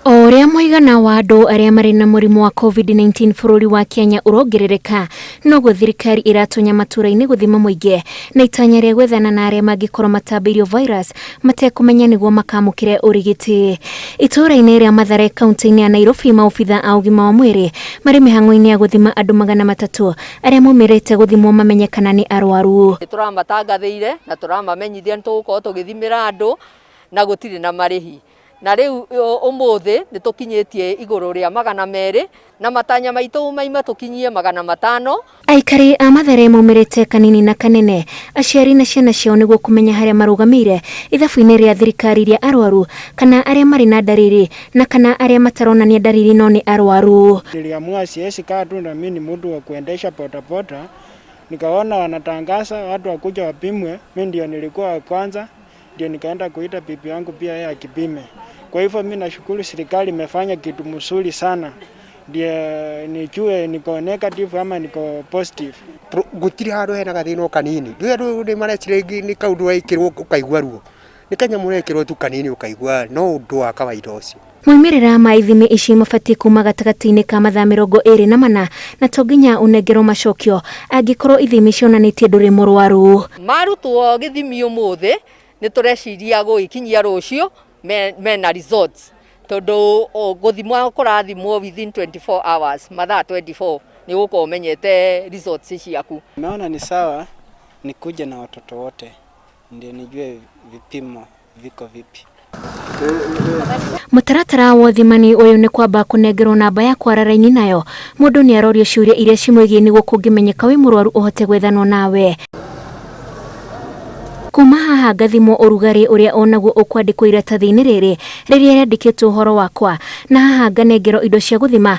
Oria muigana wa andu aria mari na murimu wa COVID-19 bururi wa Kenya urongerereka no thirikari iratonya matura-ini guthima muingi na itanya ria gwethana na aria mangikorwo matambiirio virus matekumenya niguo makamukire urigiti. Ituura-ini ria Mathare kaunti-ini ya Nairobi maobitha a ugima wa mwiri mari mihango-ini ya guthima andu 300 aria maumirite guthimwo mamenye kana ni arwaru. Turamatangathiire na turamamenyithia nitugukorwo tugithimira andu na gutiri na marihi. Na riu umuthi nitukinyitie iguru ria 200 na matanya maitu maima tukinyie 500. Aikari a Mathare maumirite kanini na kanene aciari na ciana ciao niguo kumenya haria marugamire ithabu-ini ria thirikari ria arwaru kana aria mari na dariri na kana aria mataronania dariri no ni arwaru. Niliamua siwezi kaa tu na mimi ni mtu wa kuendesha bodaboda, nikaona wanatangaza watu wakuja wapimwe, mimi ndio nilikuwa wa kwanza, ndio nikaenda kuita bibi yangu pia yeye akipime. Kwa hivyo mimi nashukuru serikali imefanya kitu mzuri sana. Ndio nijue niko negative ama niko positive. Gutiri handu hena gathino kanini. Ndio ni mareciringi ni kaundu waikirwo ukaigwa ruo. Ni kanya murekirwo tu kanini ukaigwa no undu wa kawaida ucio. Moimirira ma ithimi ici mabati kuma gatagati-ini ka mathaa 24 na tonginya unengero macokio angikorwo ithimi cionanitie nduri murwaru. Marutwo githimi umuthi ni tureciria guikinyia rucio mena results tondu guthimwa kurathimwo within 24 hours mathaa 24 ni uko umenyete results ciaku. Naona ni sawa nikuje na watoto wote ndio nijue vipimo viko vipi. Mutaratara wa thimani uyu ni kwamba kunengerwo namba ya kwararaini nayo mundu ni arorio ciuria iria cimwigie niguo kungimenyeka wi murwaru uhote gwethanwo nawe. Kuma haha ngathimwo urugari uria onaguo ukwandikwo iratathi-ini riri riria riandikitwo uhoro wakwa na haha nganengerwo indo cia guthima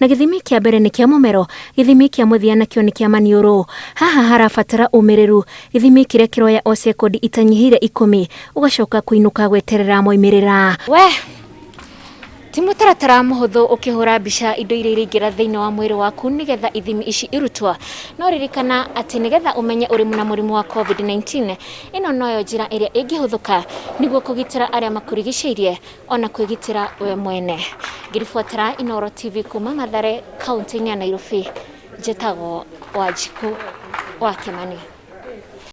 na githimi kia mbere ni kia mumero, githimi kia muthia nakio ni kia maniuru. Haha harabatara umiriru, githimi kiria kiroya o sekondi itanyihire 10 ugacoka kuinuka gweterera moimirira. Ti mutaratara muhuthu ukihura mbica indo iria iringira thiini wa mwiri waku nigetha ithimi ici irutwa no ririkana ati nigetha umenye uri na murimu wa COVID-19 ino noyo njira iria ingihuthuka niguo kugitira aria makurigiceirie ona kwigitira we mwene. Ngirifuatira Inooro TV kuma Mathare kaunti-ini ya Nairobi, njetago Wanjiku wa Kimani.